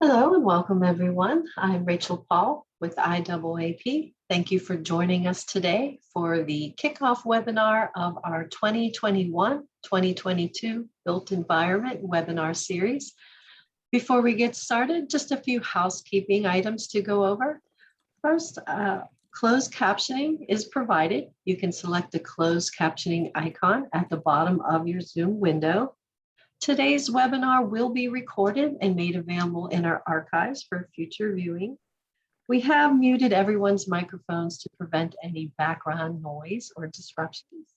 Hello and welcome everyone. I'm Rachel Paul with IAAP. Thank you for joining us today for the kickoff webinar of our 2021-2022 Built Environment webinar series. Before we get started, just a few housekeeping items to go over. First, closed captioning is provided. You can select the closed captioning icon at the bottom of your Zoom window. Today's webinar will be recorded and made available in our archives for future viewing. We have muted everyone's microphones to prevent any background noise or disruptions.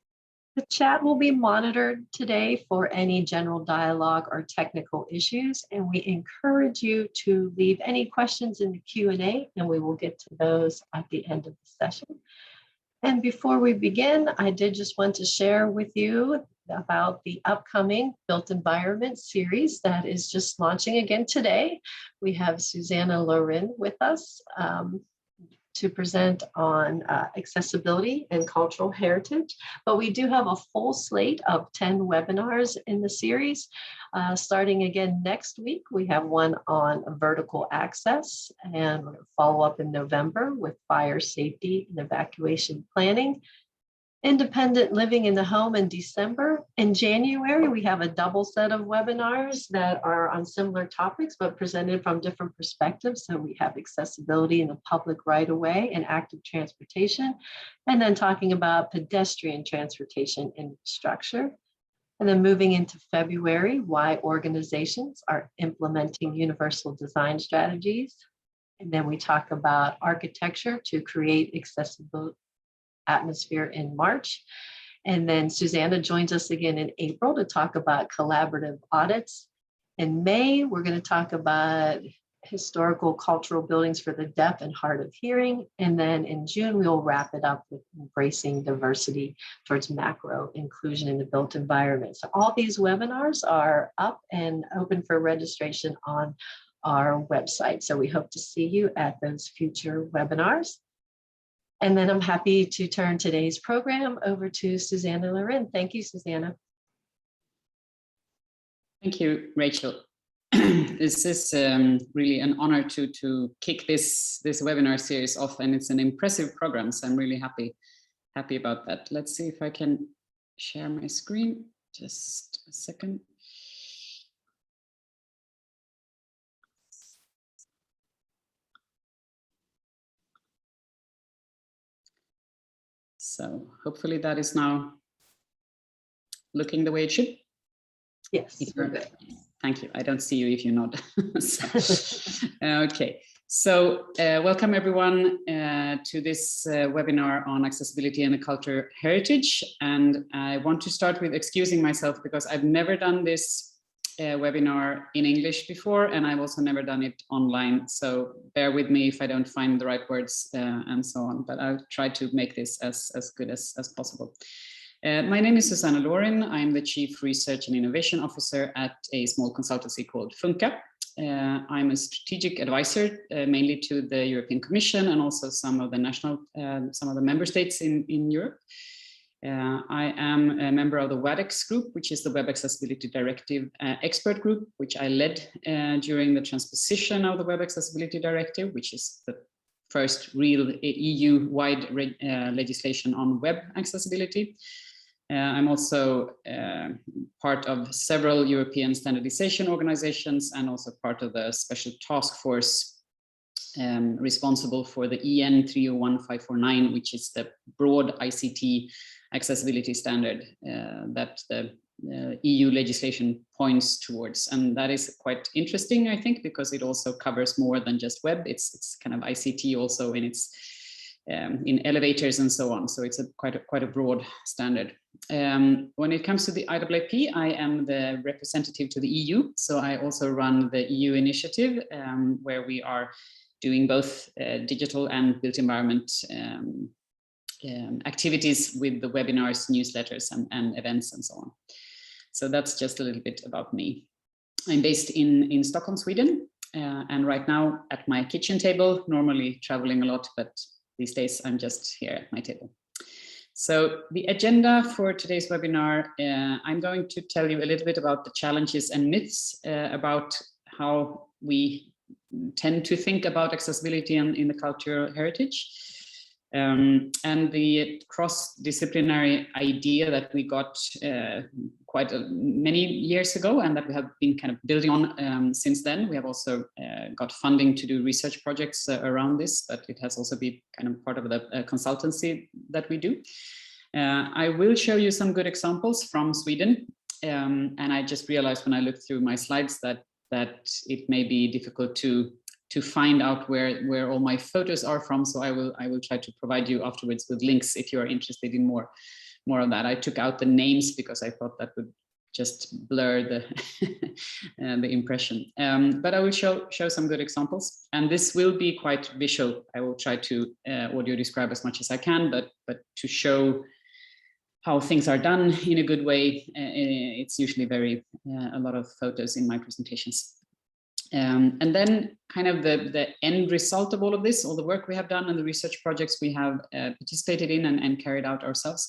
The chat will be monitored today for any general dialogue or technical issues, and we encourage you to leave any questions in the Q&A, and we will get to those at the end of the session. And before we begin, I did just want to share with you about the upcoming Built Environment series that is just launching again today. We have Susanna Lorin with us to present on accessibility and cultural heritage, but we do have a full slate of 10 webinars in the series. Starting again next week, we have one on vertical access, and we're going to follow up in November with fire safety and evacuation planning. Independent living in the home in December. In January, we have a double set of webinars that are on similar topics, but presented from different perspectives. So we have accessibility in the public right of way and active transportation, and then talking about pedestrian transportation infrastructure. And then moving into February, why organizations are implementing universal design strategies. And then we talk about architecture to create accessible atmosphere in March. And then Susanna joins us again in April to talk about collaborative audits. In May, we're going to talk about historical cultural buildings for the deaf and hard of hearing. And then in June, we'll wrap it up with embracing diversity towards macro inclusion in the built environment. So all these webinars are up and open for registration on our website. So we hope to see you at those future webinars. And then I'm happy to turn today's program over to Susanna Lorin. Thank you, Susanna. Thank you, Rachel. This is really an honor to kick this webinar series off, and it's an impressive program, so I'm really happy about that. Let's see if I can share my screen. Just a second. So hopefully that is now looking the way it should. Yes, you're good. Thank you. I don't see you if you nod. Okay, so welcome everyone to this webinar on accessibility and the cultural heritage. And I want to start with excusing myself because I've never done this webinar in English before, and I've also never done it online. So bear with me if I don't find the right words and so on, but I'll try to make this as good as possible. My name is Susanna Lorin. I'm the Chief Research and Innovation Officer at a small consultancy called Funka. I'm a strategic advisor mainly to the European Commission and also some of the member states in Europe. I am a member of the WADEX group, which is the Web Accessibility Directive expert group, which I led during the transposition of the Web Accessibility Directive, which is the first real EU-wide legislation on web accessibility. I'm also part of several European standardization organizations and also part of the special task force responsible for the EN 301549, which is the broad ICT accessibility standard that the EU legislation points towards. And that is quite interesting, I think, because it also covers more than just web. It's kind of ICT also in its in elevators and so on. So it's quite a broad standard. When it comes to the IAAP, I am the representative to the EU. So I also run the EU initiative where we are doing both digital and built environment activities with the webinars, newsletters, and events and so on. So that's just a little bit about me. I'm based in Stockholm, Sweden, and right now at my kitchen table, normally traveling a lot, but these days I'm just here at my table. So the agenda for today's webinar, I'm going to tell you a little bit about the challenges and myths about how we tend to think about accessibility in the cultural heritage. And the cross-disciplinary idea that we got many years ago, and that we have been kind of building on since then. We have also got funding to do research projects around this, but it has also been kind of part of the consultancy that we do. I will show you some good examples from Sweden, and I just realized when I looked through my slides that it may be difficult to find out where all my photos are from. So I will try to provide you afterwards with links if you are interested in more of that. I took out the names because I thought that would just blur the the impression. But I will show some good examples, and this will be quite visual. I will try to audio describe as much as I can, but to show how things are done in a good way. It's usually a lot of photos in my presentations. And then kind of the end result of all of this, all the work we have done and the research projects we have participated in and carried out ourselves,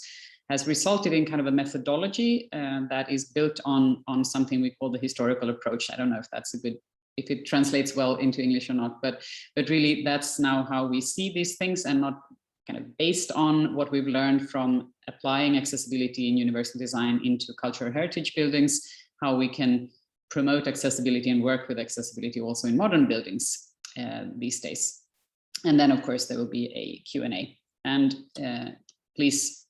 has resulted in kind of a methodology that is built on something we call the historical approach. I don't know if it translates well into English or not, but really that's now how we see these things, and not kind of based on what we've learned from applying accessibility in universal design into cultural heritage buildings, how we can promote accessibility and work with accessibility also in modern buildings these days. And then of course there will be a Q&A, and please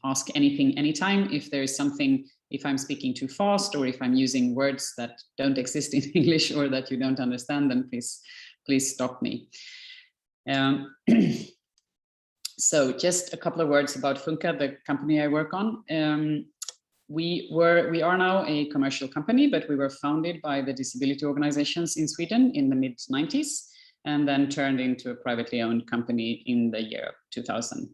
ask anything anytime. If there is something, if I'm speaking too fast or if I'm using words that don't exist in English or that you don't understand, then please stop me. So just a couple of words about Funka, the company I work on. We are now a commercial company, but we were founded by the disability organizations in Sweden in the mid-90s, and then turned into a privately owned company in the year 2000.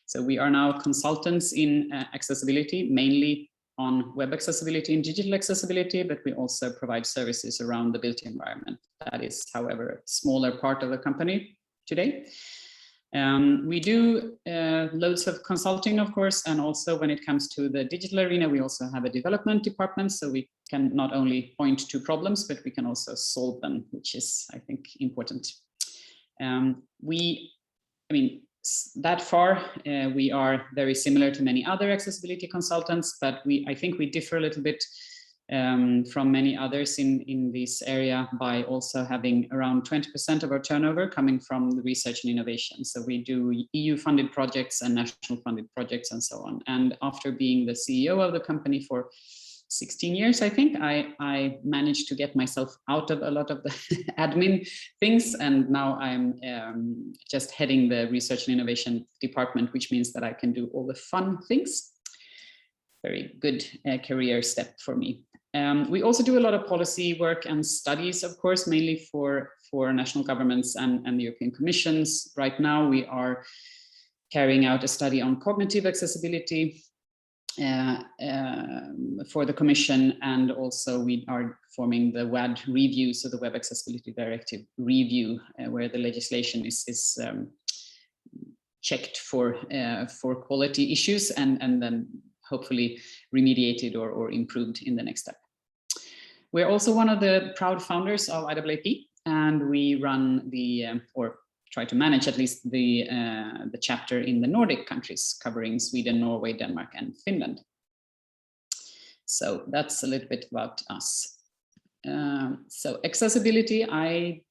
So we are now consultants in accessibility, mainly on web accessibility and digital accessibility, but we also provide services around the built environment. That is, however, a smaller part of the company today. We do loads of consulting, of course, and also when it comes to the digital arena, we also have a development department, so we can not only point to problems, but we can also solve them, which is, I think, important. That far, we are very similar to many other accessibility consultants, but I think we differ a little bit from many others in this area by also having around 20% of our turnover coming from the research and innovation. So we do EU funded projects and national funded projects and so on. And after being the CEO of the company for 16 years, I think, I managed to get myself out of a lot of the admin things. And now I'm just heading the research and innovation department, which means that I can do all the fun things. Very good career step for me. We also do a lot of policy work and studies, of course, mainly for national governments and the European Commissions. Right now, we are carrying out a study on cognitive accessibility for the Commission, and also we are forming the WAD review, so the Web Accessibility Directive review, where the legislation is checked for quality issues and then hopefully remediated or improved in the next step. We're also one of the proud founders of IAAP, and we run or try to manage at least the chapter in the Nordic countries, covering Sweden, Norway, Denmark, and Finland. So that's a little bit about us. So accessibility, I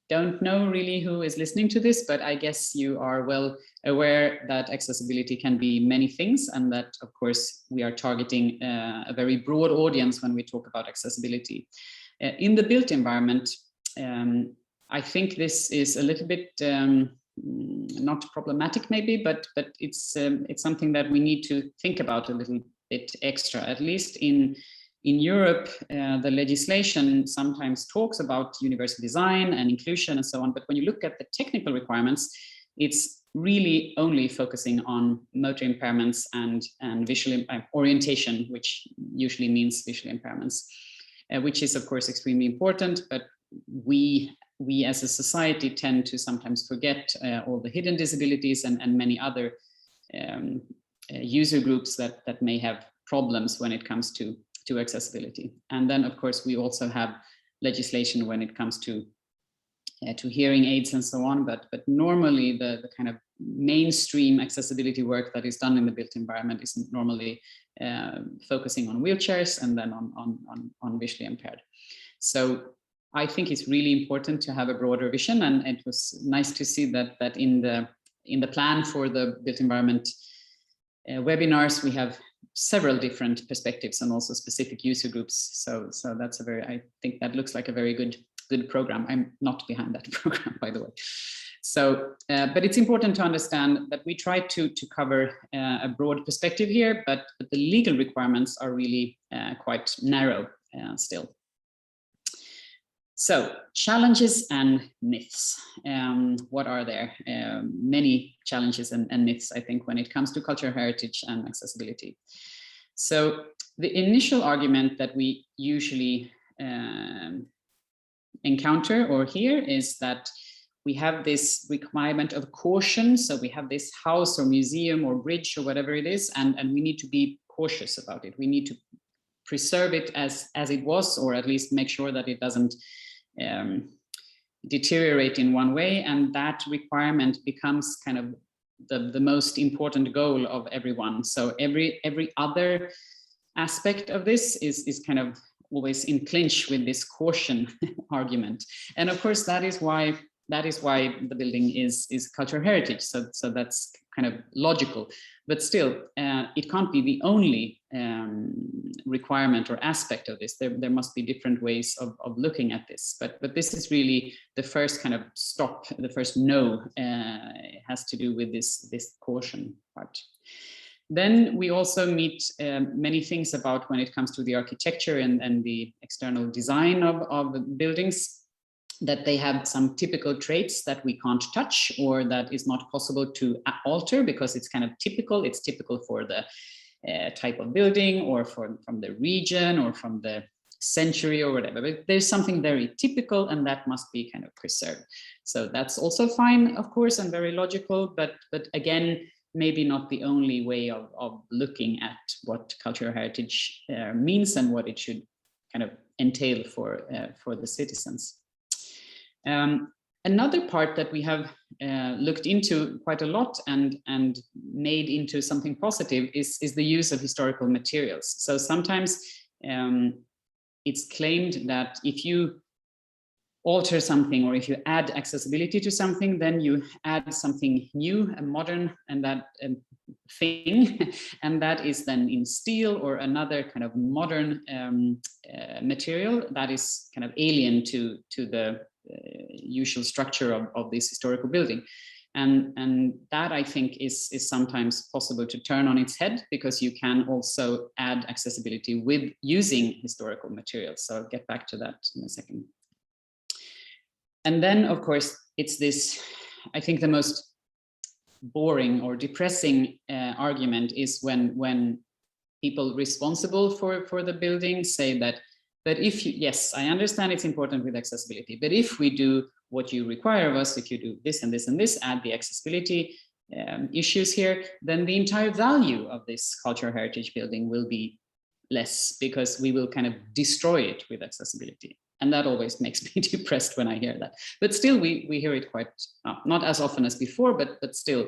don't know really who is listening to this, but I guess you are well aware that accessibility can be many things, and that, of course, we are targeting a very broad audience when we talk about accessibility. In the built environment, I think this is a little bit not problematic maybe, but it's something that we need to think about a little bit extra. At least in Europe, the legislation sometimes talks about universal design and inclusion and so on, but when you look at the technical requirements, it's really only focusing on motor impairments and visual orientation, which usually means visual impairments, which is of course extremely important, but we as a society tend to sometimes forget all the hidden disabilities and many other user groups that may have problems when it comes to accessibility. And then of course we also have legislation when it comes to to hearing aids and so on, but normally the kind of mainstream accessibility work that is done in the built environment is normally focusing on wheelchairs and then on visually impaired. So I think it's really important to have a broader vision, and it was nice to see that in the plan for the built environment webinars we have several different perspectives and also specific user groups. So that's a very, I think that looks like a very good program. I'm not behind that program, by the way. So, but it's important to understand that we try to cover a broad perspective here, but the legal requirements are really quite narrow still. So, challenges and myths. What are there? Many challenges and myths, I think, when it comes to cultural heritage and accessibility. So, the initial argument that we usually encounter or hear is that we have this requirement of caution. So we have this house or museum or bridge or whatever it is, and we need to be cautious about it. We need to preserve it as it was, or at least make sure that it doesn't deteriorate in one way. And that requirement becomes kind of the most important goal of everyone. So every other aspect of this is kind of always in clinch with this caution argument. And of course, that is why the building is cultural heritage. So that's kind of logical, but still, it can't be the only requirement or aspect of this. There must be different ways of looking at this. But this is really the first kind of stop, the first no has to do with this caution part. Then we also meet many things about when it comes to the architecture and the external design of buildings, that they have some typical traits that we can't touch or that is not possible to alter because it's kind of typical. It's typical for the type of building or from the region or from the century or whatever. But there's something very typical and that must be kind of preserved. So that's also fine, of course, and very logical, but again, maybe not the only way of looking at what cultural heritage means and what it should kind of entail for the citizens. Another part that we have looked into quite a lot and made into something positive is the use of historical materials. So sometimes it's claimed that if you alter something or if you add accessibility to something, then you add something new and modern and that thing, and that is then in steel or another kind of modern material that is kind of alien to the usual structure of this historical building. And that I think is sometimes possible to turn on its head, because you can also add accessibility with using historical materials. So I'll get back to that in a second. And then, of course, it's this, I think the most boring or depressing argument is when people responsible for the building say that, but if you, yes, I understand it's important with accessibility, but if we do what you require of us, if you do this and this and this, add the accessibility issues here, then the entire value of this cultural heritage building will be less, because we will kind of destroy it with accessibility. And that always makes me depressed when I hear that. But still, we hear it quite, not as often as before, but still,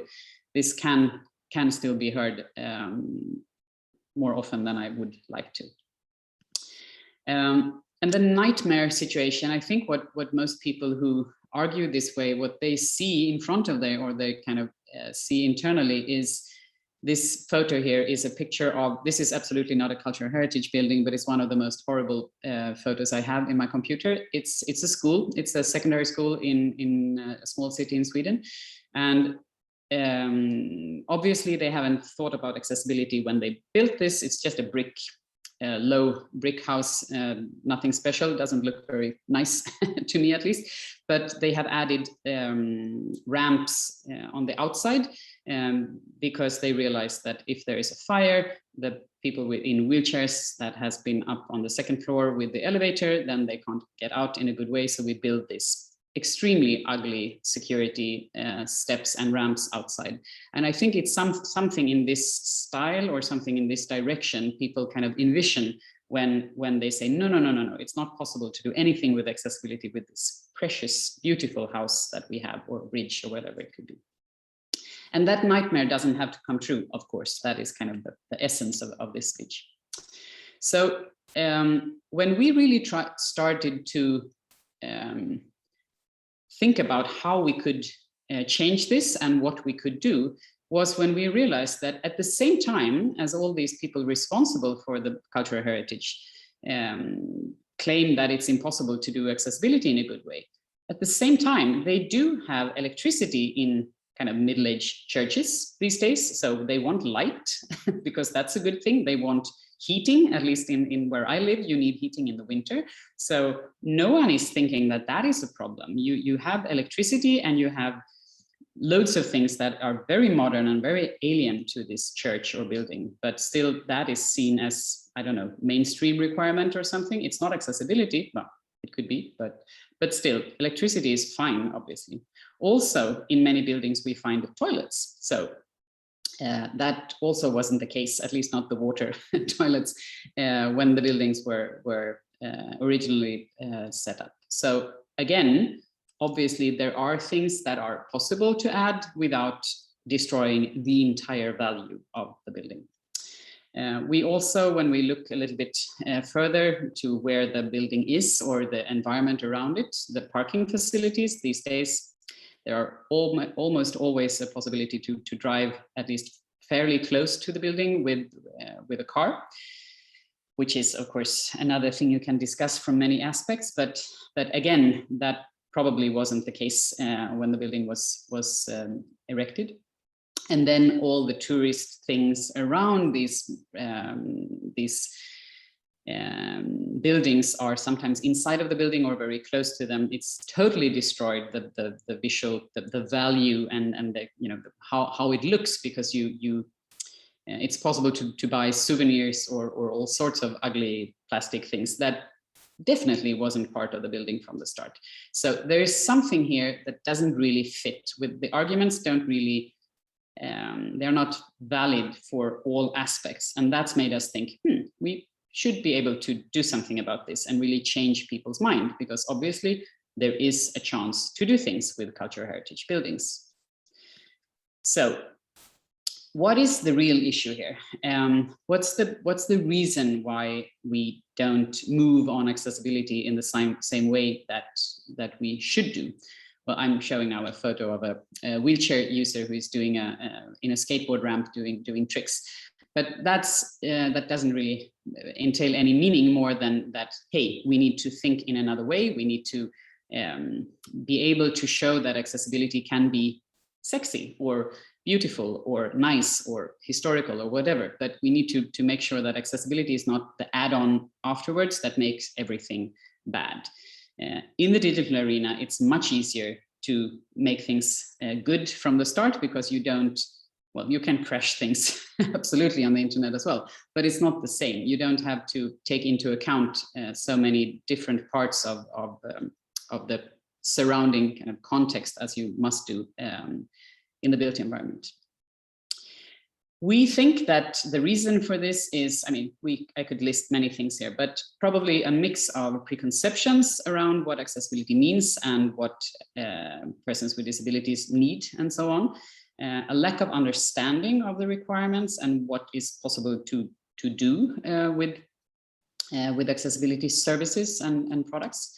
this can still be heard more often than I would like to. And the nightmare situation, I think what most people who argue this way, what they see in front of them, or they kind of see internally, is this photo here is a picture of, this is absolutely not a cultural heritage building, but it's one of the most horrible photos I have in my computer. It's a school, it's a secondary school in a small city in Sweden. And obviously they haven't thought about accessibility when they built this. It's just a low brick house, nothing special, doesn't look very nice to me at least, but they have added ramps on the outside because they realized that if there is a fire, the people in wheelchairs that has been up on the second floor with the elevator, then they can't get out in a good way. So we build this extremely ugly security steps and ramps outside. And I think it's something in this style or something in this direction people kind of envision when they say, no, it's not possible to do anything with accessibility with this precious, beautiful house that we have, or bridge, or whatever it could be. And that nightmare doesn't have to come true, of course. That is kind of the essence of this speech. So when we really started to think about how we could change this and what we could do, was when we realized that at the same time as all these people responsible for the cultural heritage claim that it's impossible to do accessibility in a good way, at the same time, they do have electricity in kind of middle-aged churches these days. So they want light because that's a good thing. They want heating, at least in where I live, you need heating in the winter. So no one is thinking that that is a problem. You have electricity and you have loads of things that are very modern and very alien to this church or building, but still that is seen as, I don't know, mainstream requirement or something. It's not accessibility, well, it could be, but still electricity is fine, obviously. Also, in many buildings, we find toilets. So that also wasn't the case, at least not the water toilets, when the buildings were originally set up. So again, obviously, there are things that are possible to add without destroying the entire value of the building. We also, when we look a little bit further to where the building is or the environment around it, the parking facilities these days, there are almost always a possibility to drive at least fairly close to the building with a car, which is, of course, another thing you can discuss from many aspects. But again, that probably wasn't the case when the building was erected. And then all the tourist things around these buildings are sometimes inside of the building or very close to them. It's totally destroyed the visual, the value and the, you know, how it looks, because it's possible to buy souvenirs or all sorts of ugly plastic things that definitely wasn't part of the building from the start. So there is something here that doesn't really fit with the arguments, don't really, they're not valid for all aspects. And that's made us think, we should be able to do something about this and really change people's mind, because obviously there is a chance to do things with cultural heritage buildings. So what is the real issue here? What's the reason why we don't move on accessibility in the same way that we should do? Well, I'm showing now a photo of a wheelchair user who is doing in a skateboard ramp doing tricks, but that doesn't really entail any meaning more than that. Hey, we need to think in another way. We need to be able to show that accessibility can be sexy or beautiful or nice or historical or whatever, but we need to make sure that accessibility is not the add-on afterwards that makes everything bad. In the digital arena, it's much easier to make things good from the start, because you can crash things absolutely on the internet as well, but it's not the same. You don't have to take into account so many different parts of the surrounding kind of context as you must do in the built environment. We think that the reason for this is, I mean, I could list many things here, but probably a mix of preconceptions around what accessibility means and what persons with disabilities need and so on. A lack of understanding of the requirements and what is possible to do with accessibility services and products.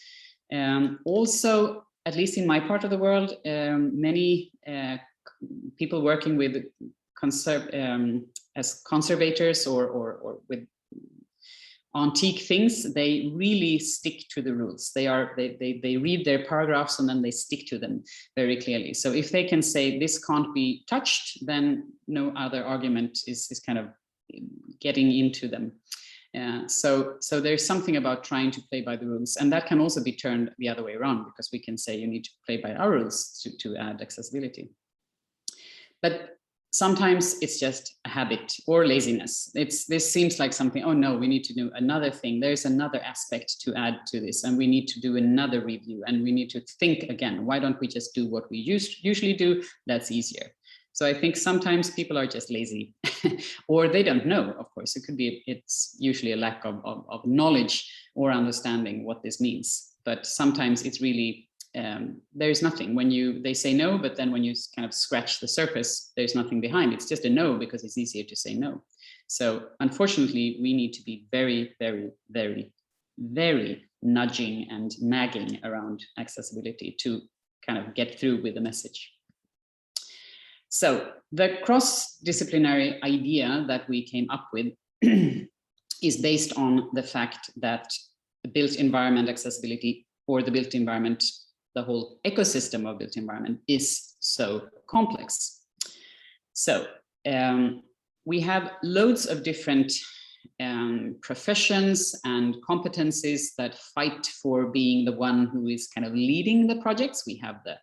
Also, at least in my part of the world, many people working with as conservators or with antique things, they really stick to the rules. They read their paragraphs and then they stick to them very clearly. So if they can say this can't be touched, then no other argument is kind of getting into them. So there's something about trying to play by the rules, and that can also be turned the other way around, because we can say you need to play by our rules to add accessibility. But sometimes it's just a habit or laziness. This seems like something, oh no, we need to do another thing. There's another aspect to add to this, and we need to do another review, and we need to think again. Why don't we just do what we usually do? That's easier. So I think sometimes people are just lazy or they don't know, of course. It could be, it's usually a lack of knowledge or understanding what this means. But sometimes it's really, there is nothing when they say no, but then when you kind of scratch the surface, there's nothing behind. It's just a no because it's easier to say no. So unfortunately, we need to be very, very, very, very nudging and nagging around accessibility to kind of get through with the message. So the cross-disciplinary idea that we came up with is based on the fact that the built environment accessibility, or the built environment, the whole ecosystem of built environment, is so complex. So we have loads of different professions and competencies that fight for being the one who is kind of leading the projects. We have the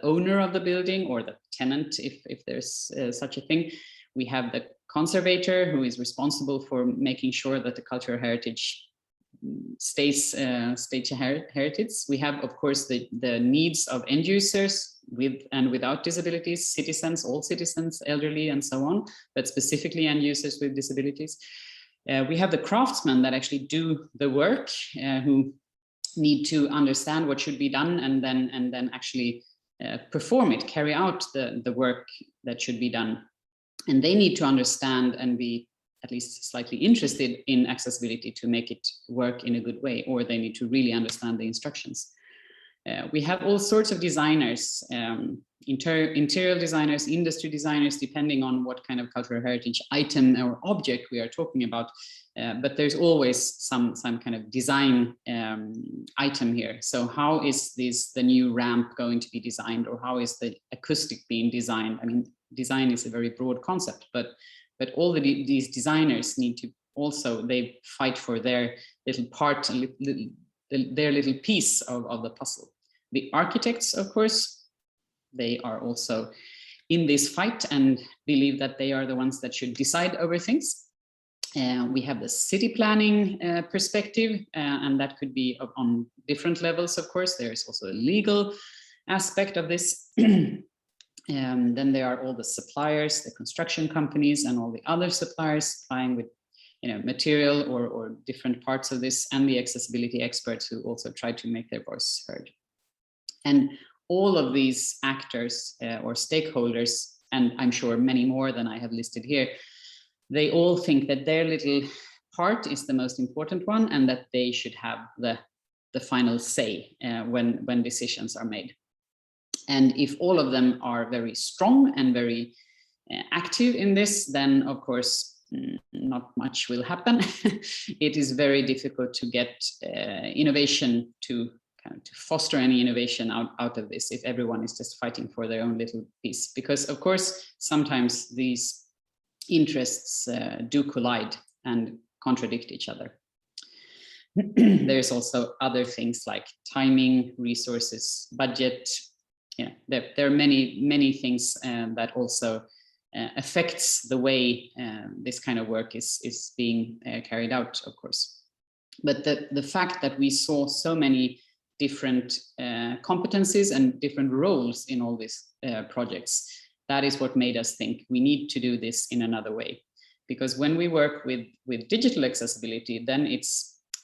owner of the building, or the tenant, if there's such a thing. We have the conservator, who is responsible for making sure that the cultural heritage stays heritage. We have, of course, the needs of end users with and without disabilities, citizens, all citizens, elderly, and so on, but specifically end users with disabilities. We have the craftsmen that actually do the work, who need to understand what should be done and then actually perform it, carry out the work that should be done. And they need to understand and be at least slightly interested in accessibility to make it work in a good way, or they need to really understand the instructions. We have all sorts of designers, interior designers, industry designers, depending on what kind of cultural heritage item or object we are talking about. But there's always some kind of design item here. So how is the new ramp going to be designed, or how is the acoustic being designed? I mean, design is a very broad concept, but all these designers need to also, they fight for their little part, their little piece of the puzzle. The architects, of course, they are also in this fight and believe that they are the ones that should decide over things. We have the city planning perspective, and that could be on different levels, of course. There's also a legal aspect of this. Then there are all the suppliers, the construction companies, and all the other suppliers supplying with material or different parts of this, and the accessibility experts who also try to make their voice heard. And all of these actors or stakeholders, and I'm sure many more than I have listed here, they all think that their little part is the most important one, and that they should have the final say when decisions are made. And if all of them are very strong and very active in this, then of course not much will happen. It is very difficult to get innovation to foster any innovation out of this if everyone is just fighting for their own little piece, because of course sometimes these interests do collide and contradict each other. There's also other things like timing, resources, budget. There are many things that also affects the way this kind of work is being carried out, of course. But the fact that we saw so many different competencies and different roles in all these projects, that is what made us think we need to do this in another way. Because when we work with digital accessibility, then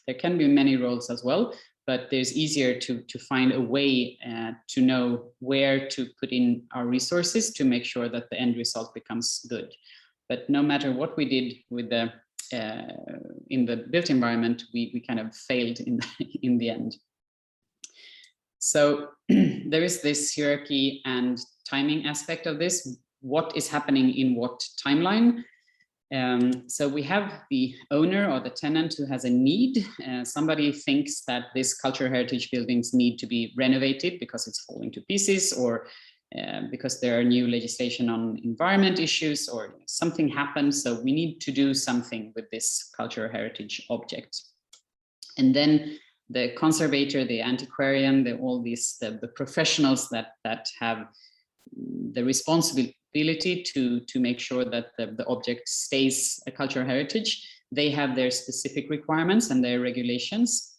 there can be many roles as well, but there's easier to find a way to know where to put in our resources to make sure that the end result becomes good. But no matter what we did with in the built environment, we kind of failed in the end. So there is this hierarchy and timing aspect of this. What is happening in what timeline? So we have the owner or the tenant who has a need. Somebody thinks that this cultural heritage buildings need to be renovated because it's falling to pieces, or because there are new legislation on environment issues, or something happened. So we need to do something with this cultural heritage object. And then the conservator, the antiquarian, the professionals that have the responsibility to make sure that the object stays a cultural heritage, they have their specific requirements and their regulations,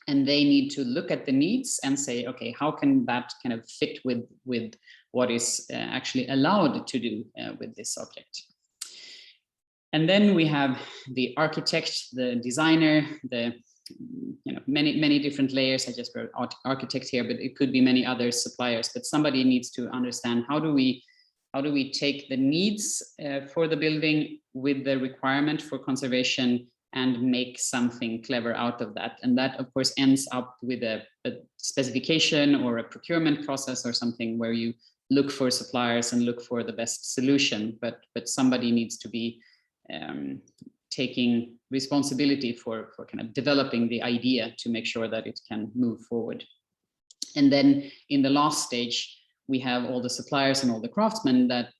and they need to look at the needs and say, okay, how can that kind of fit with what is actually allowed to do with this object. And then we have the architect, the designer, the many different layers. I just wrote architect here, but it could be many other suppliers. But somebody needs to understand how do we take the needs for the building with the requirement for conservation and make something clever out of that. And that, of course, ends up with a specification or a procurement process or something where you look for suppliers and look for the best solution. But somebody needs to be taking responsibility for kind of developing the idea to make sure that it can move forward. And then in the last stage, we have all the suppliers and all the craftsmen that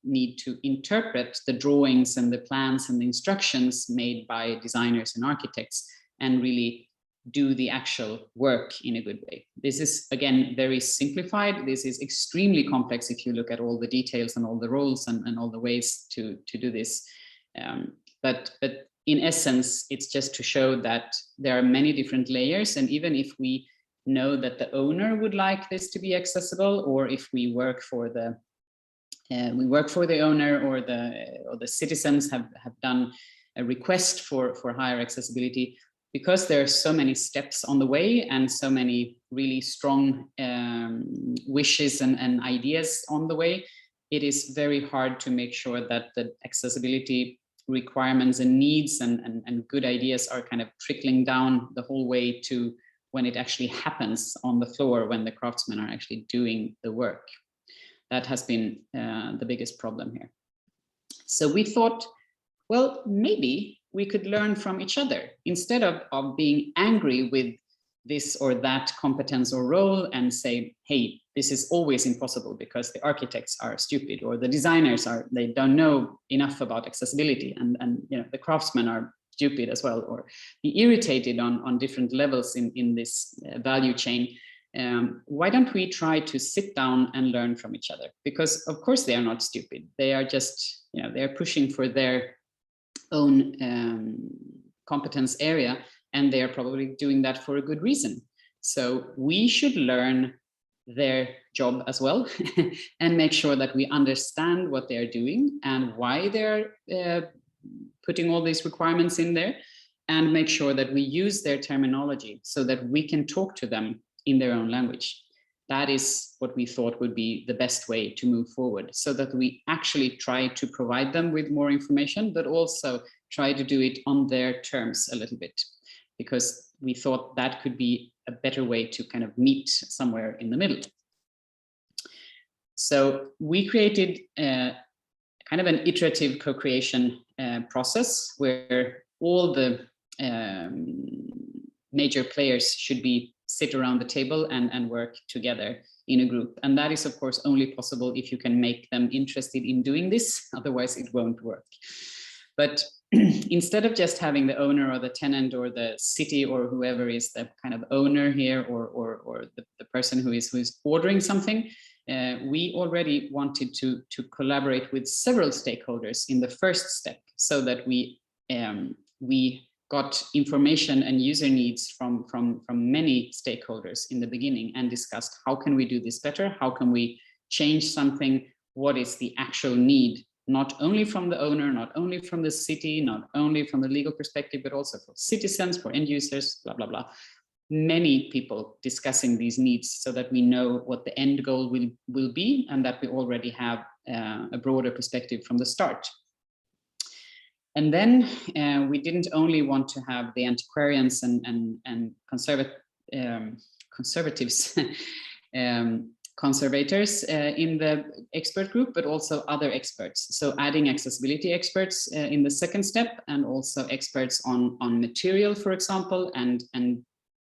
need to interpret the drawings and the plans and the instructions made by designers and architects and really do the actual work in a good way. This is, again, very simplified. This is extremely complex if you look at all the details and all the roles and all the ways to do this. But in essence, it's just to show that there are many different layers, and even if we know that the owner would like this to be accessible, or if we work for the owner, or the citizens have done a request for higher accessibility, because there are so many steps on the way and so many really strong wishes and ideas on the way, it is very hard to make sure that the accessibility requirements and needs and good ideas are kind of trickling down the whole way to when it actually happens on the floor, when the craftsmen are actually doing the work. That has been the biggest problem here. So we thought, well, maybe we could learn from each other instead of being angry with this or that competence or role and say, hey, this is always impossible because the architects are stupid, or the designers they don't know enough about accessibility, and the craftsmen are stupid as well, or be irritated on different levels in this value chain. Why don't we try to sit down and learn from each other? Because of course they are not stupid. They are just, they're pushing for their own competence area, and they are probably doing that for a good reason. So we should learn their job as well and make sure that we understand what they're doing and why they're putting all these requirements in there, and make sure that we use their terminology so that we can talk to them in their own language. That is what we thought would be the best way to move forward, so that we actually try to provide them with more information, but also try to do it on their terms a little bit, because we thought that could be a better way to kind of meet somewhere in the middle. So we created kind of an iterative co-creation process where all the major players should sit around the table and work together in a group. And that is, of course, only possible if you can make them interested in doing this, otherwise it won't work. But instead of just having the owner or the tenant or the city or whoever is the kind of owner here, or the person who is ordering something, we already wanted to collaborate with several stakeholders in the first step, so that we got information and user needs from many stakeholders in the beginning, and discussed how can we do this better, how can we change something, what is the actual need, not only from the owner, not only from the city, not only from the legal perspective, but also for citizens, for end users, blah, blah, blah. Many people discussing these needs, so that we know what the end goal will be, and that we already have a broader perspective from the start. And then we didn't only want to have the antiquarians and conservatives, conservators in the expert group, but also other experts. So adding accessibility experts in the second step, and also experts on material, for example, and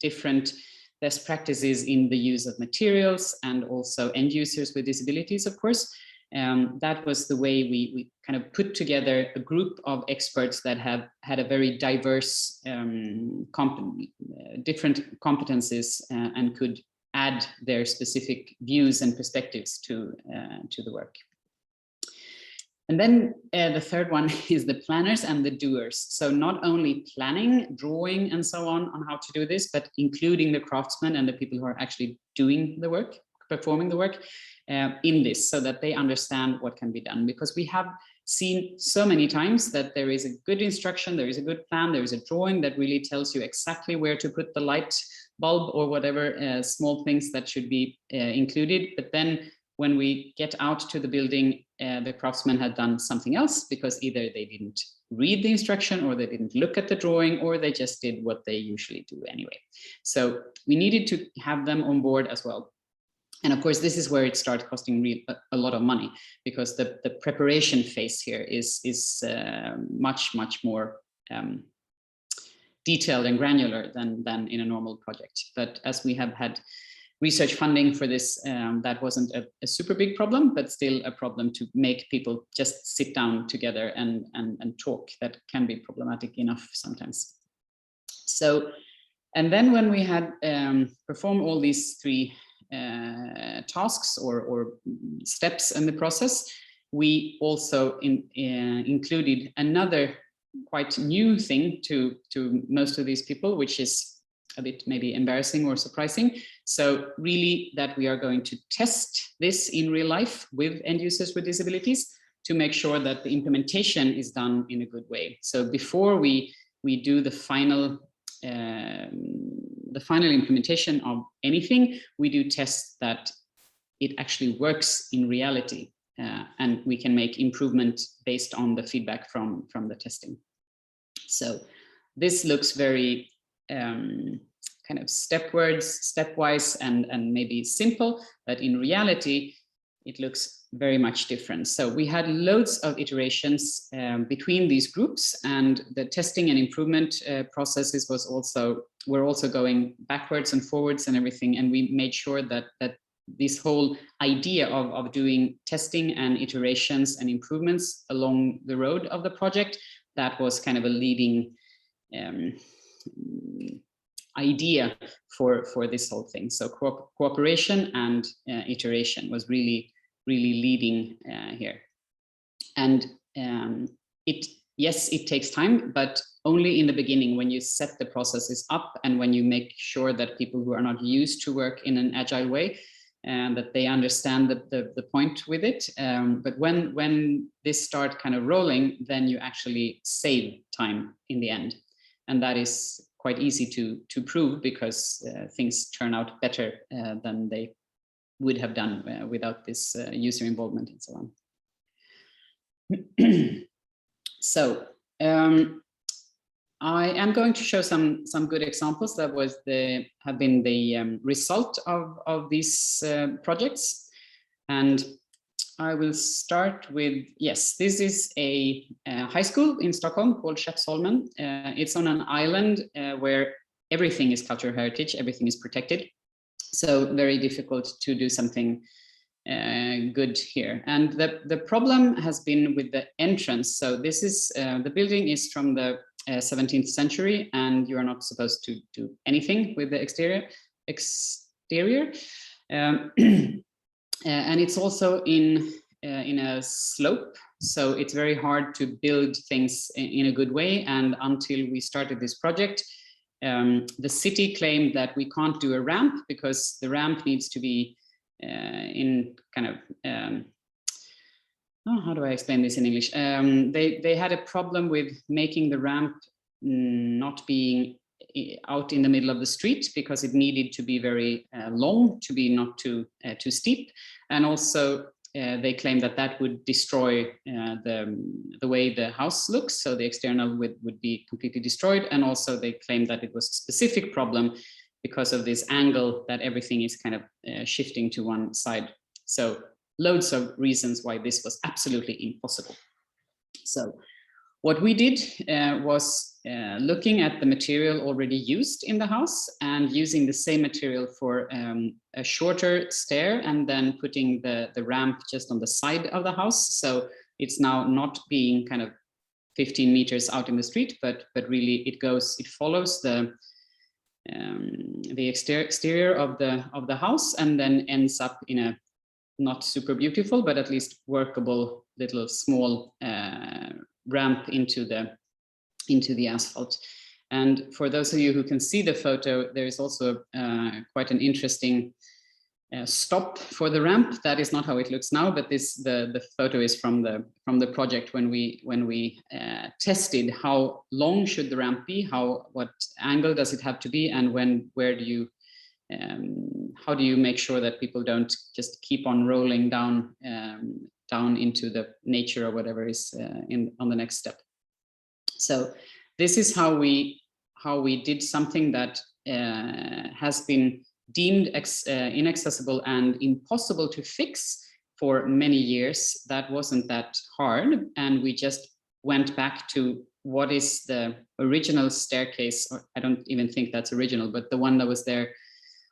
different best practices in the use of materials, and also end users with disabilities, of course. That was the way we kind of put together a group of experts that have had a very diverse, different competencies, and could add their specific views and perspectives to the work. And then the third one is the planners and the doers. So not only planning, drawing, and so on how to do this, but including the craftsmen and the people who are actually doing the work. performing the work in this, so that they understand what can be done. Because we have seen so many times that there is a good instruction, there is a good plan, there is a drawing that really tells you exactly where to put the light bulb or whatever small things that should be included. But then when we get out to the building, the craftsman had done something else, because either they didn't read the instruction, or they didn't look at the drawing, or they just did what they usually do anyway. So we needed to have them on board as well. And of course, this is where it starts costing a lot of money, because the preparation phase here is much more detailed and granular than in a normal project. But as we have had research funding for this, that wasn't a super big problem, but still a problem to make people just sit down together and talk. That can be problematic enough sometimes. So, and then when we had performed all these three tasks or steps in the process, we also included another quite new thing to most of these people, which is a bit maybe embarrassing or surprising. So really that we are going to test this in real life with end users with disabilities to make sure that the implementation is done in a good way. So before we do the final implementation of anything, we do test that it actually works in reality, and we can make improvement based on the feedback from the testing. So this looks very kind of stepwise and maybe simple, but in reality, it looks very much different. So we had loads of iterations between these groups, and the testing and improvement processes were also going backwards and forwards and everything. And we made sure that this whole idea of doing testing and iterations and improvements along the road of the project, that was kind of a leading idea for this whole thing. So cooperation and iteration was really leading here. And yes, it takes time, but only in the beginning, when you set the processes up and when you make sure that people who are not used to work in an agile way, and that they understand the point with it. But when this starts kind of rolling, then you actually save time in the end. And that is quite easy to prove, because things turn out better than they would have done without this user involvement and so on. So I am going to show some good examples that have been the result of these projects. And I will start with, yes, this is a high school in Stockholm called Skeppsholmen. It's on an island where everything is cultural heritage, everything is protected. So very difficult to do something good here. And the problem has been with the entrance. So this is, the building is from the 17th century, and you are not supposed to do anything with the exterior. And it's also in a slope, so it's very hard to build things in a good way. And until we started this project, the city claimed that we can't do a ramp, because the ramp needs to be in kind of how do I explain this in English? They had a problem with making the ramp not being out in the middle of the street, because it needed to be very long to be not too steep. And also they claimed that would destroy the way the house looks. So the external would be completely destroyed. And also they claimed that it was a specific problem because of this angle, that everything is kind of shifting to one side. So loads of reasons why this was absolutely impossible. So what we did was looking at the material already used in the house and using the same material for a shorter stair, and then putting the ramp just on the side of the house. So it's now not being kind of 15 meters out in the street, but really it follows the exterior of the house, and then ends up in a not super beautiful, but at least workable little small ramp into the asphalt. And for those of you who can see the photo, there is also quite an interesting stop for the ramp. That is not how it looks now, but the photo is from the project when we tested how long should the ramp be, what angle does it have to be, and where do you how do you make sure that people don't just keep on rolling down into the nature or whatever is on the next step. So this is how we did something that has been deemed inaccessible and impossible to fix for many years. That wasn't that hard, and we just went back to what is the original staircase, or I don't even think that's original, but the one that was there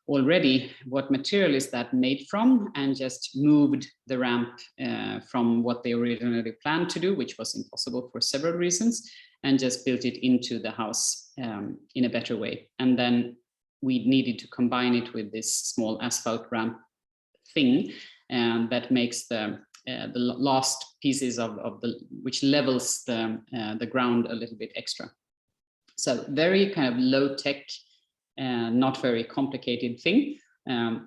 already, what material is that made from, and just moved the ramp from what they originally planned to do, which was impossible for several reasons, and just built it into the house in a better way. And then we needed to combine it with this small asphalt ramp thing that makes the last pieces which levels the ground a little bit extra. So very kind of low tech, not very complicated thing,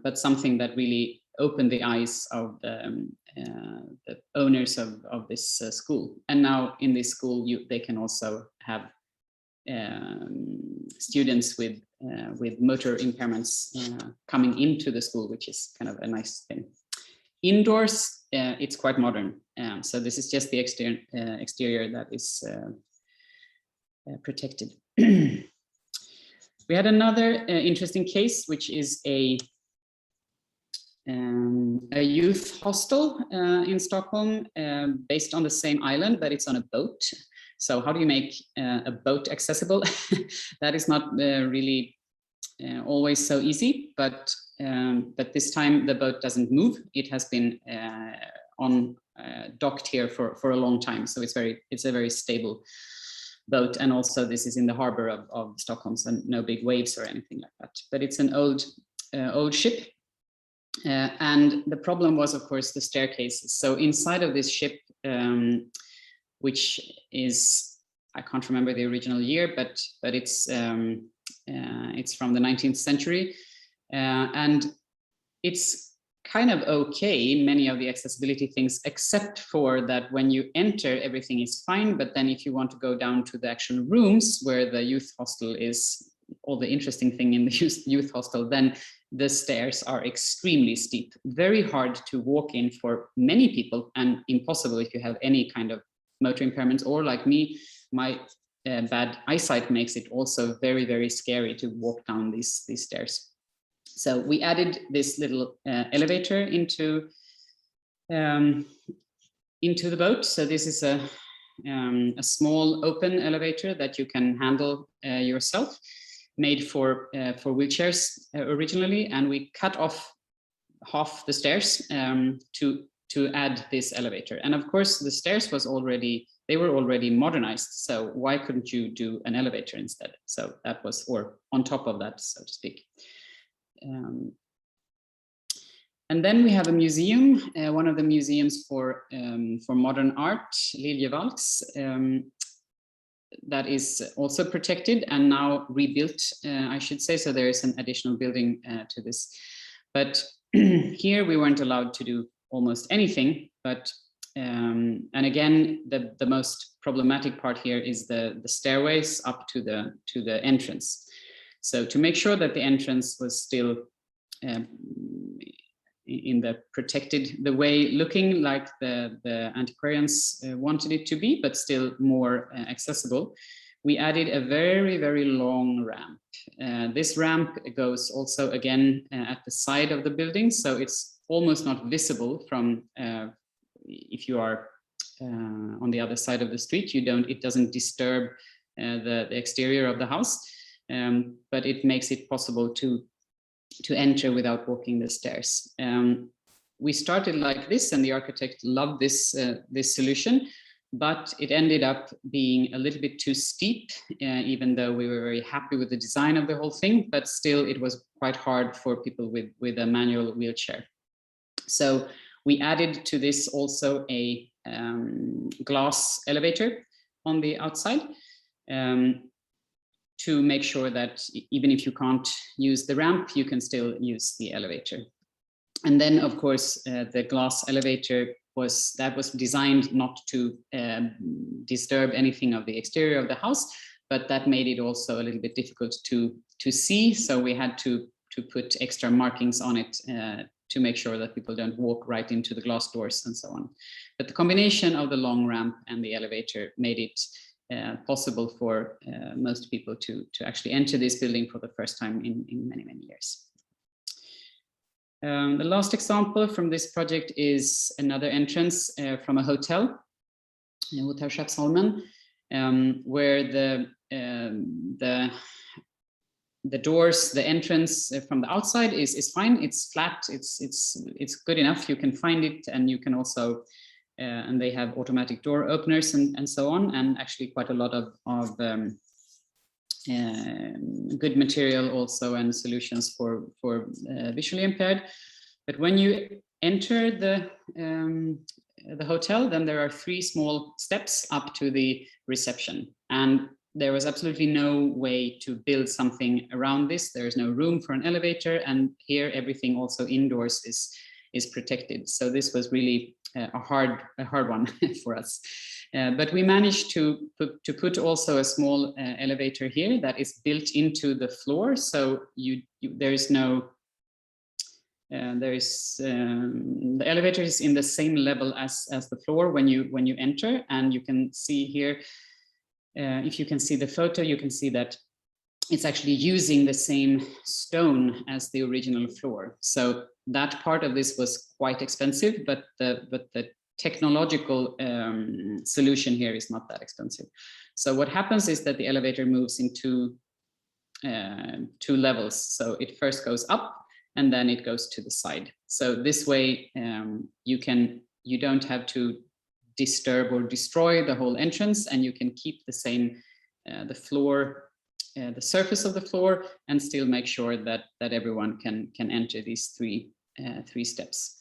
but something that really opened the eyes of the owners of this school. And now in this school, they can also have students with motor impairments coming into the school, which is kind of a nice thing. Indoors, it's quite modern. So this is just the exterior that is protected. We had another interesting case, which is a youth hostel in Stockholm, based on the same island, but it's on a boat. So how do you make a boat accessible? That is not really always so easy, but this time the boat doesn't move. It has been docked here for a long time, so it's a very stable boat. And also this is in the harbor of Stockholm, so no big waves or anything like that. But it's an old ship. And the problem was, of course, the staircases. So inside of this ship, which is, I can't remember the original year, but it's from the 19th century, and it's kind of okay, many of the accessibility things, except for that when you enter, everything is fine. But then if you want to go down to the actual rooms where the youth hostel is, all the interesting thing in the youth hostel, then the stairs are extremely steep, very hard to walk in for many people, and impossible if you have any kind of motor impairments, or like me, my bad eyesight makes it also very, very scary to walk down these stairs. So we added this little elevator into the boat. So this is a small open elevator that you can handle yourself, made for wheelchairs originally, and we cut off half the stairs to add this elevator. And of course, the stairs they were already modernized. So why couldn't you do an elevator instead? So that was, or on top of that, so to speak. And then we have a museum, one of the museums for modern art, Liljevalchs, that is also protected and now rebuilt, I should say. So there is an additional building to this. But here we weren't allowed to do almost anything. But and again, the most problematic part here is the stairways up to the entrance. So to make sure that the entrance was still in the protected, the way looking like the antiquarians wanted it to be, but still more accessible, we added a very, very long ramp. This ramp goes also again at the side of the building, so it's almost not visible from if you are on the other side of the street. It doesn't disturb the exterior of the house, but it makes it possible to enter without walking the stairs. We started like this, and the architect loved this solution, but it ended up being a little bit too steep, even though we were very happy with the design of the whole thing, but still it was quite hard for people with a manual wheelchair. So we added to this also a glass elevator on the outside, to make sure that even if you can't use the ramp, you can still use the elevator. And then, of course, the glass elevator was designed not to disturb anything of the exterior of the house, but that made it also a little bit difficult to see. So we had to put extra markings on it to make sure that people don't walk right into the glass doors and so on. But the combination of the long ramp and the elevator made it possible for most people to actually enter this building for the first time in many, many years. The last example from this project is another entrance from a hotel, Hotel Skeppsholmen, where the doors, the entrance from the outside is fine. It's flat. It's good enough. You can find it, and you can also and they have automatic door openers and so on, and actually quite a lot of good material also, and solutions for visually impaired. But when you enter the hotel, then there are 3 small steps up to the reception, and there was absolutely no way to build something around this. There is no room for an elevator, and here everything also indoors is protected. So this was really a hard one for us. But we managed to put also a small elevator here that is built into the floor. So there is no, the elevator is in the same level as the floor when you enter, and you can see here, if you can see the photo, you can see that it's actually using the same stone as the original floor. So that part of this was quite expensive, but the technological solution here is not that expensive. So what happens is that the elevator moves in two levels. So it first goes up, and then it goes to the side. So this way you don't have to disturb or destroy the whole entrance, and you can keep the same the floor, the surface of the floor, and still make sure that everyone can enter these three steps.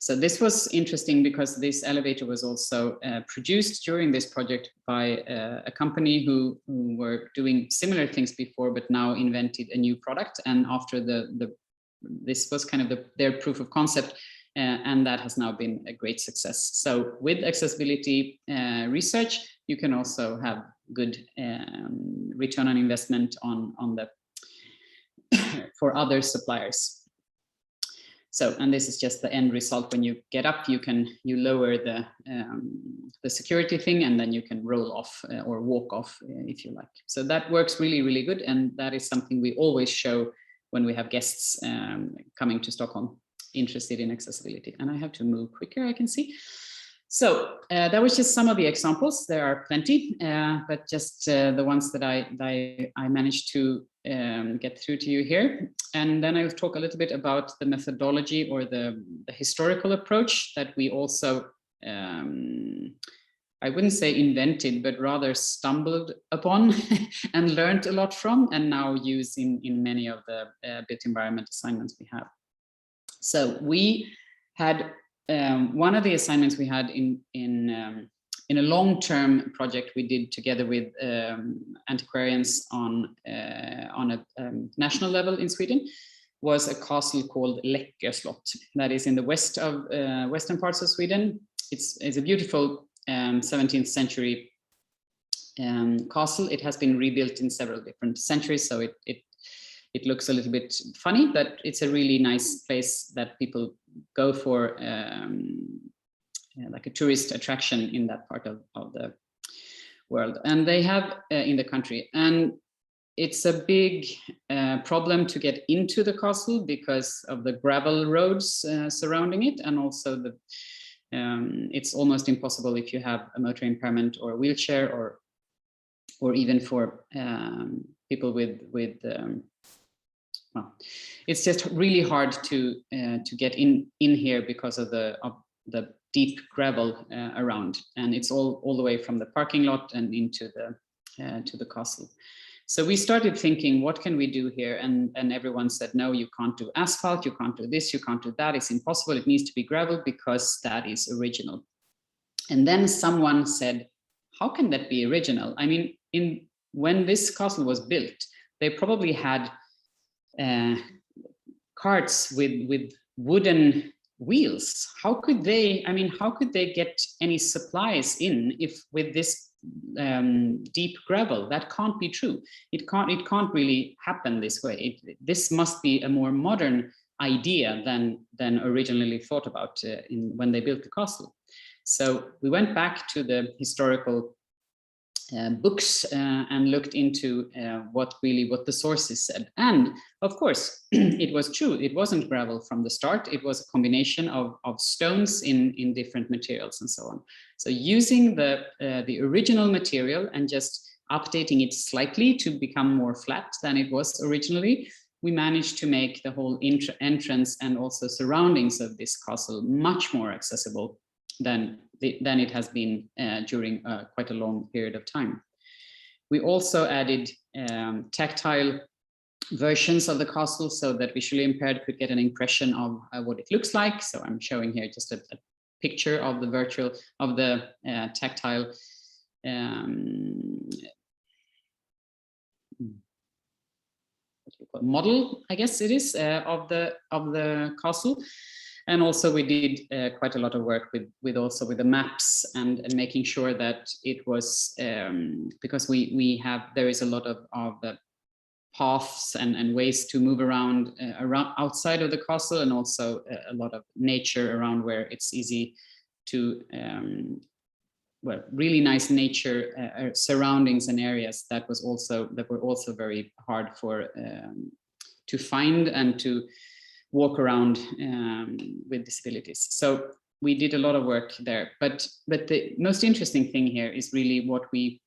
So this was interesting because this elevator was also produced during this project by a company who were doing similar things before, but now invented a new product. And after this was kind of their proof of concept, and that has now been a great success. So with accessibility research, you can also have good return on investment on the for other suppliers. So, and this is just the end result. When you get up, you lower the security thing, and then you can roll off or walk off if you like. So that works really, really good, and that is something we always show when we have guests coming to Stockholm interested in accessibility. And I have to move quicker, I can see. So that was just some of the examples. There are plenty, but just the ones that I managed to get through to you here. And then I will talk a little bit about the methodology or the historical approach that we also, I wouldn't say invented, but rather stumbled upon and learned a lot from, and now use in many of the built environment assignments we have. So we had one of the assignments we had in a long-term project we did together with antiquarians on a national level in Sweden was a castle called Läckö Slott that is in the western parts of Sweden. It's a beautiful 17th century castle. It has been rebuilt in several different centuries, so it looks a little bit funny, but it's a really nice place that people go for, like a tourist attraction in that part of the world. And they have in the country. And it's a big problem to get into the castle because of the gravel roads surrounding it. And also it's almost impossible if you have a motor impairment or a wheelchair, or even for people with well, it's just really hard to get in here because of the deep gravel around, and it's all the way from the parking lot and into to the castle. So we started thinking, what can we do here? And everyone said, no, you can't do asphalt, you can't do this, you can't do that. It's impossible. It needs to be gravel because that is original. And then someone said, how can that be original? I mean, when this castle was built, they probably had carts with wooden wheels. How could they, I mean, how could they get any supplies in if with this deep gravel? That can't be true. It can't really happen this way. This must be a more modern idea than originally thought about when they built the castle. So we went back to the historical books and looked into what the sources said. And of course, it was true. It wasn't gravel from the start. It was a combination of stones in different materials and so on. So using the original material and just updating it slightly to become more flat than it was originally, we managed to make the whole entrance and also surroundings of this castle much more accessible than it has been during quite a long period of time. We also added tactile versions of the castle so that visually impaired could get an impression of what it looks like. So I'm showing here just a picture of the tactile model, I guess it is, of the castle. And also we did quite a lot of work with the maps and making sure that it was because there is a lot of paths and ways to move around outside of the castle, and also a lot of nature around where it's easy to really nice nature surroundings and areas that were also very hard to find and to walk around with disabilities. So we did a lot of work there, but the most interesting thing here is really what we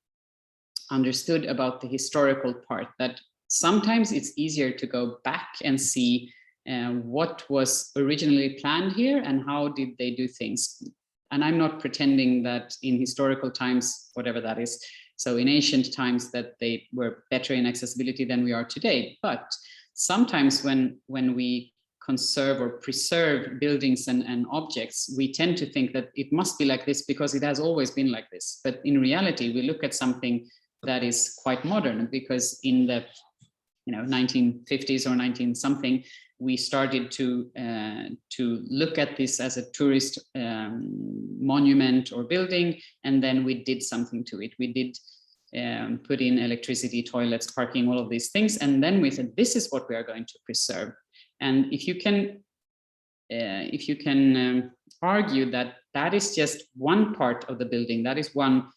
understood about the historical part, that sometimes it's easier to go back and see what was originally planned here and how did they do things. And I'm not pretending that in historical times, whatever that is, so in ancient times, that they were better in accessibility than we are today. But sometimes when we conserve or preserve buildings and objects, we tend to think that it must be like this because it has always been like this. But in reality, we look at something that is quite modern, because in the 1950s or 19 something, we started to look at this as a tourist monument or building, and then we did something to it. We did put in electricity, toilets, parking, all of these things, and then we said, this is what we are going to preserve. And if you can argue that that is just one part of the building, that is one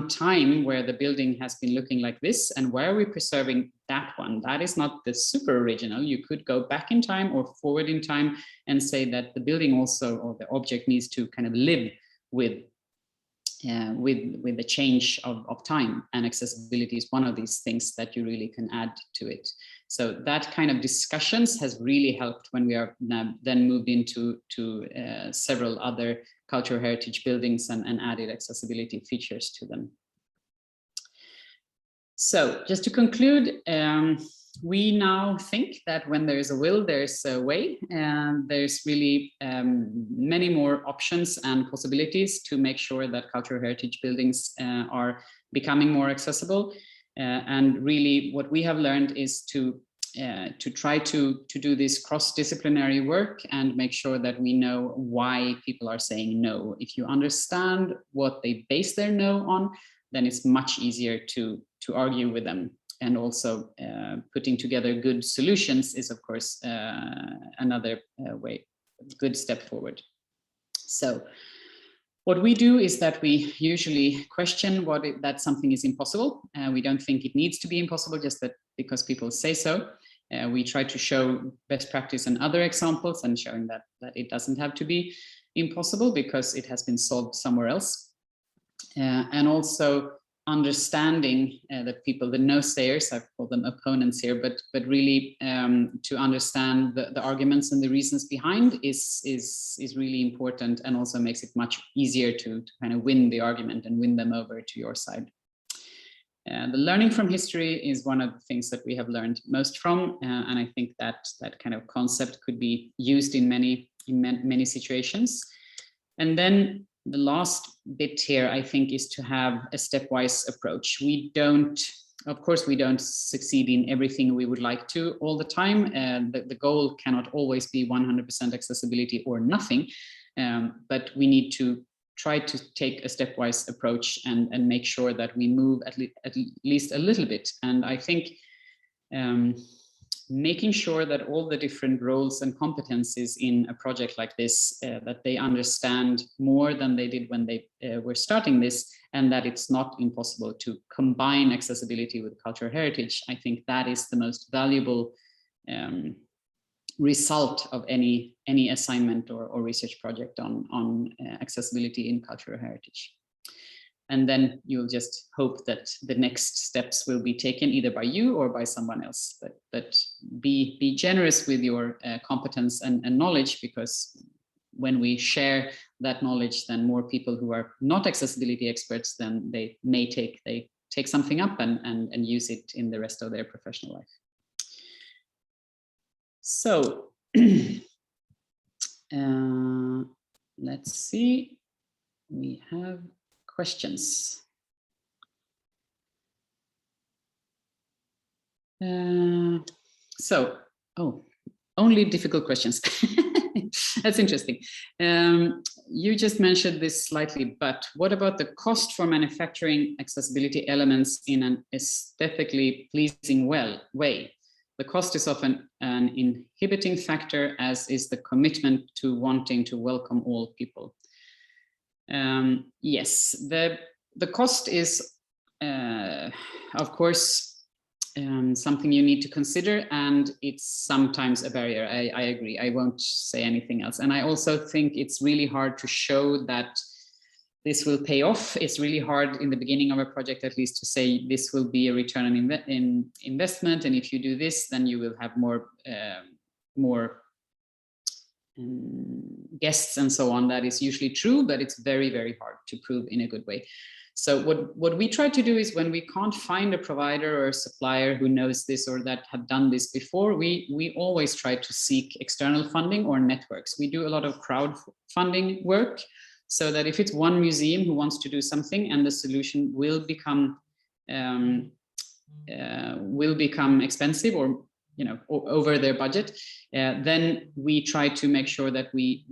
time where the building has been looking like this, and why are we preserving that one? That is not the super original. You could go back in time or forward in time and say that the building also, or the object, needs to kind of live with the change of time, and accessibility is one of these things that you really can add to it. So that kind of discussions has really helped when we are now then moved into several other cultural heritage buildings and added accessibility features to them. So just to conclude, we now think that when there is a will, there's a way, and there's really many more options and possibilities to make sure that cultural heritage buildings are becoming more accessible. And really what we have learned is to try to do this cross-disciplinary work and make sure that we know why people are saying no. If you understand what they base their no on, then it's much easier to argue with them. And also putting together good solutions is, of course, another good step forward. So what we do is that we usually question that something is impossible. We don't think it needs to be impossible just that because people say so. We try to show best practice and other examples, and showing that it doesn't have to be impossible because it has been solved somewhere else. And also understanding that people, the no-sayers, I call them opponents here, but really to understand the arguments and the reasons behind is really important, and also makes it much easier to kind of win the argument and win them over to your side. The learning from history is one of the things that we have learned most from, and I think that kind of concept could be used in many situations. And then the last bit here, I think, is to have a stepwise approach. We don't Of course, we don't succeed in everything we would like to all the time. The goal cannot always be 100% accessibility or nothing, but we need to try to take a stepwise approach and make sure that we move at least a little bit. And I think making sure that all the different roles and competencies in a project like this, that they understand more than they did when they were starting this, and that it's not impossible to combine accessibility with cultural heritage. I think that is the most valuable result of any assignment or research project on accessibility in cultural heritage. And then you'll just hope that the next steps will be taken either by you or by someone else. But be generous with your competence and knowledge, because when we share that knowledge, then more people who are not accessibility experts, then they may take something up and use it in the rest of their professional life. So let's see, we have questions. Only difficult questions. That's interesting. You just mentioned this slightly, but what about the cost for manufacturing accessibility elements in an aesthetically pleasing way? The cost is often an inhibiting factor, as is the commitment to wanting to welcome all people. Yes, the cost is, of course, something you need to consider, and it's sometimes a barrier. I agree. I won't say anything else. And I also think it's really hard to show that this will pay off. It's really hard in the beginning of a project, at least, to say this will be a return on investment, and if you do this, then you will have more guests and so on. That is usually true, but it's very, very hard to prove in a good way. So what we try to do is, when we can't find a provider or a supplier who knows this or that have done this before, we always try to seek external funding or networks. We do a lot of crowdfunding work, so that if it's one museum who wants to do something and the solution will become expensive or over their budget, then we try to make sure that we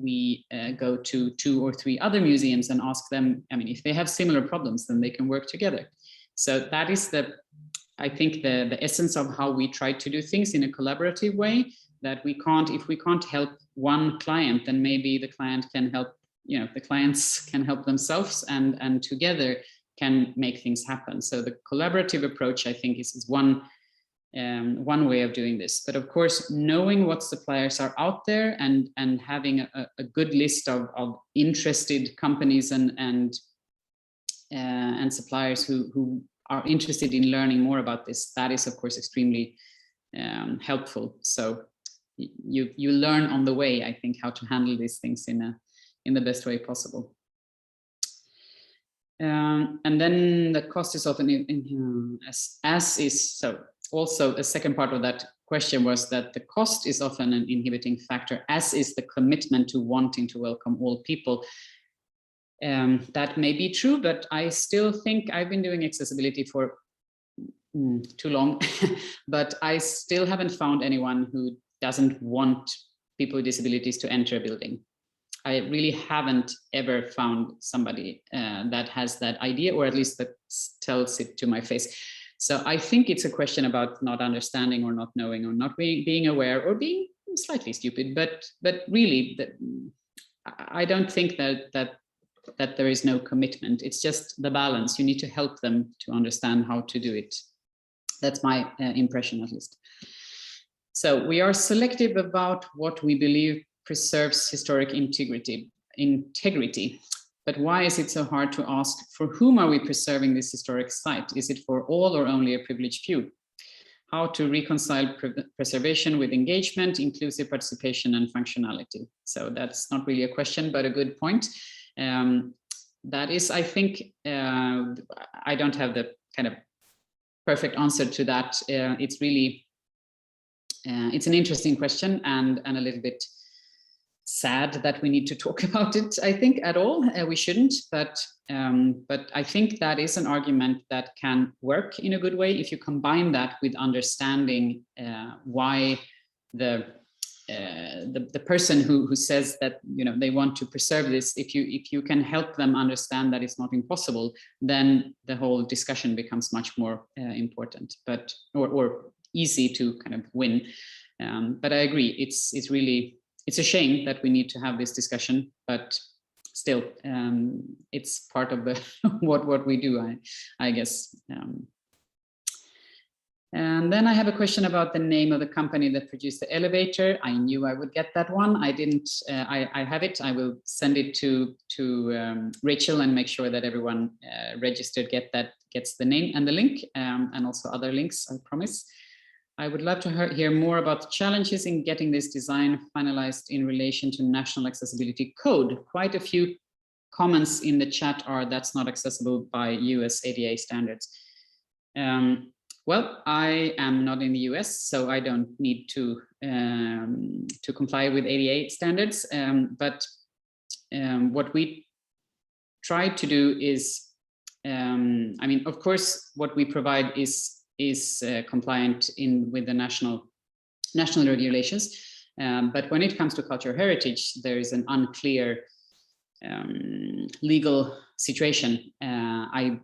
go to 2 or 3 other museums and ask them, if they have similar problems, then they can work together. So that is I think the essence of how we try to do things in a collaborative way, that if we can't help one client, then maybe the client can help, the clients can help themselves, and together can make things happen. So the collaborative approach, I think, is one way of doing this. But of course, knowing what suppliers are out there and having a good list of interested companies and suppliers who are interested in learning more about this, that is of course extremely helpful. So you learn on the way, I think, how to handle these things in the best way possible. And then the cost is often as is. So also a second part of that question was that the cost is often an inhibiting factor, as is the commitment to wanting to welcome all people. That may be true, but I still think I've been doing accessibility for too long, but I still haven't found anyone who doesn't want people with disabilities to enter a building. I really haven't ever found somebody that has that idea, or at least that tells it to my face. So I think it's a question about not understanding or not knowing or not being aware or being slightly stupid, but really I don't think that there is no commitment. It's just the balance. You need to help them to understand how to do it. That's my impression, at least. So we are selective about what we believe preserves historic integrity. But why is it so hard to ask, for whom are we preserving this historic site? Is it for all or only a privileged few? How to reconcile preservation with engagement, inclusive participation, and functionality? So that's not really a question, but a good point. That is, I think, I don't have the kind of perfect answer to that. It's really, it's an interesting question and a little bit sad that we need to talk about it, I think, at all. We shouldn't, but I think that is an argument that can work in a good way if you combine that with understanding why the person who says that, you know, they want to preserve this, if you can help them understand that it's not impossible, then the whole discussion becomes much more important, but or easy to kind of win. But I agree, it's a shame that we need to have this discussion, but still, it's part of the what we do, I guess. And then I have a question about the name of the company that produced the elevator. I knew I would get that one. I didn't. I have it. I will send it to Rachel and make sure that everyone registered gets the name and the link, and also other links, I promise. I would love to hear more about the challenges in getting this design finalized in relation to National Accessibility Code. Quite a few comments in the chat are that's not accessible by US ADA standards. Well, I am not in the US, so I don't need to comply with ADA standards. But what we try to do is, I mean, of course, what we provide is compliant with the national regulations. But when it comes to cultural heritage, there is an unclear legal situation. I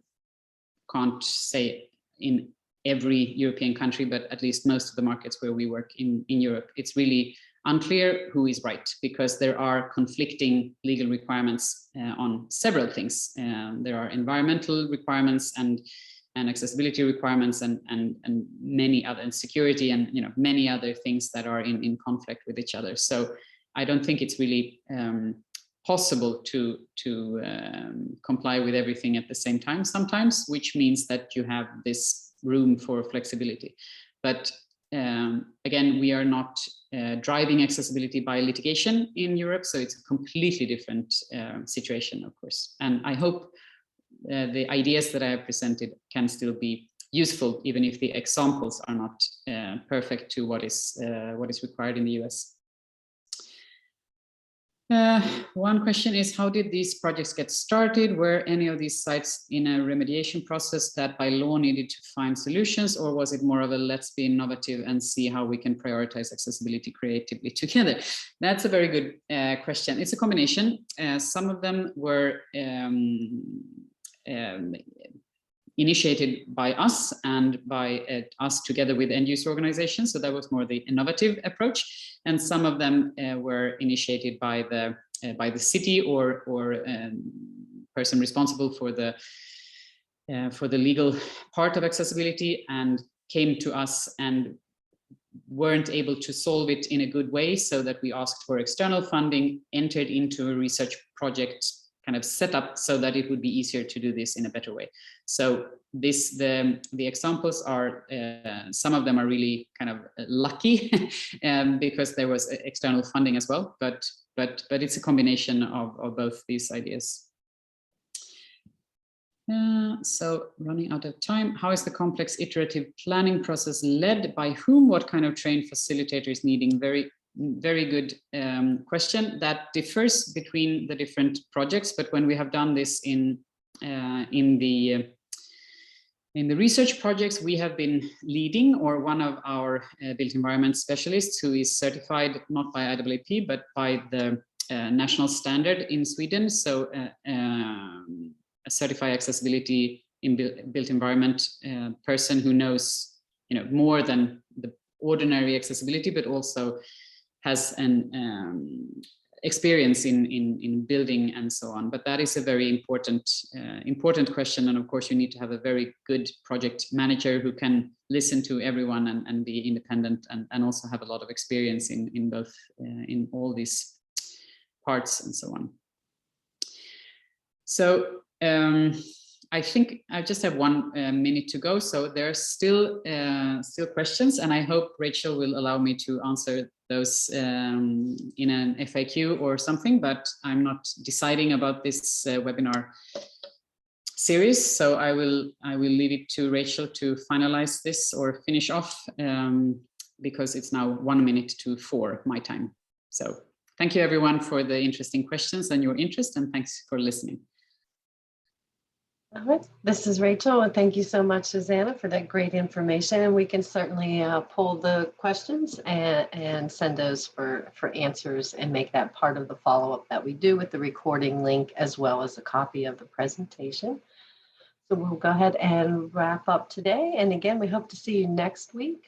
can't say in every European country, but at least most of the markets where we work in Europe, it's really unclear who is right, because there are conflicting legal requirements on several things. There are environmental requirements and accessibility requirements and many other, and security, and, you know, many other things that are in conflict with each other. So I don't think it's really possible to comply with everything at the same time sometimes, which means that you have this room for flexibility. But again, we are not driving accessibility by litigation in Europe, so it's a completely different situation, of course. And I hope the ideas that I have presented can still be useful, even if the examples are not perfect to what is required in the US. One question is, how did these projects get started? Were any of these sites in a remediation process that by law needed to find solutions, or was it more of a let's be innovative and see how we can prioritize accessibility creatively together? That's a very good question. It's a combination. Some of them were initiated by us and by us together with end user organizations. So that was more the innovative approach. And some of them were initiated by the city or person responsible for the legal part of accessibility, and came to us and weren't able to solve it in a good way, so that we asked for external funding, entered into a research project kind of set up so that it would be easier to do this in a better way. So the examples are, some of them are really kind of lucky because there was external funding as well, but it's a combination of both these ideas. So running out of time, how is the complex iterative planning process led? By whom? What kind of trained facilitators needing? Very good question. That differs between the different projects, but when we have done this in the research projects, we have been leading, or one of our built environment specialists who is certified not by IAAP but by the national standard in Sweden. So a certified accessibility in built environment person who knows, you know, more than the ordinary accessibility, but also has an experience in building and so on. But that is a very important question. And of course, you need to have a very good project manager who can listen to everyone and be independent and also have a lot of experience in both, in all these parts and so on. So I think I just have 1 minute to go. So there are still questions, and I hope Rachel will allow me to answer those in an FAQ or something, but I'm not deciding about this webinar series. So I will leave it to Rachel to finalize this or finish off because it's now 1 minute to 4 my time. So Thank you everyone for the interesting questions and your interest, and thanks for listening. All right, this is Rachel, and thank you so much, Susanna, for that great information. And we can certainly pull the questions and send those for answers and make that part of the follow-up that we do with the recording link, as well as a copy of the presentation. So we'll go ahead and wrap up today. And again, we hope to see you next week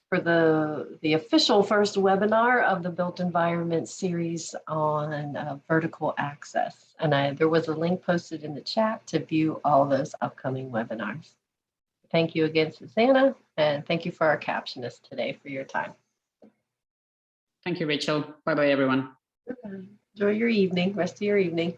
for the official first webinar of the Built Environment series on vertical access. And there was a link posted in the chat to view all those upcoming webinars. Thank you again, Susanna, and thank you for our captionist today for your time. Thank you, Rachel. Bye-bye, everyone. Enjoy your evening, rest of your evening.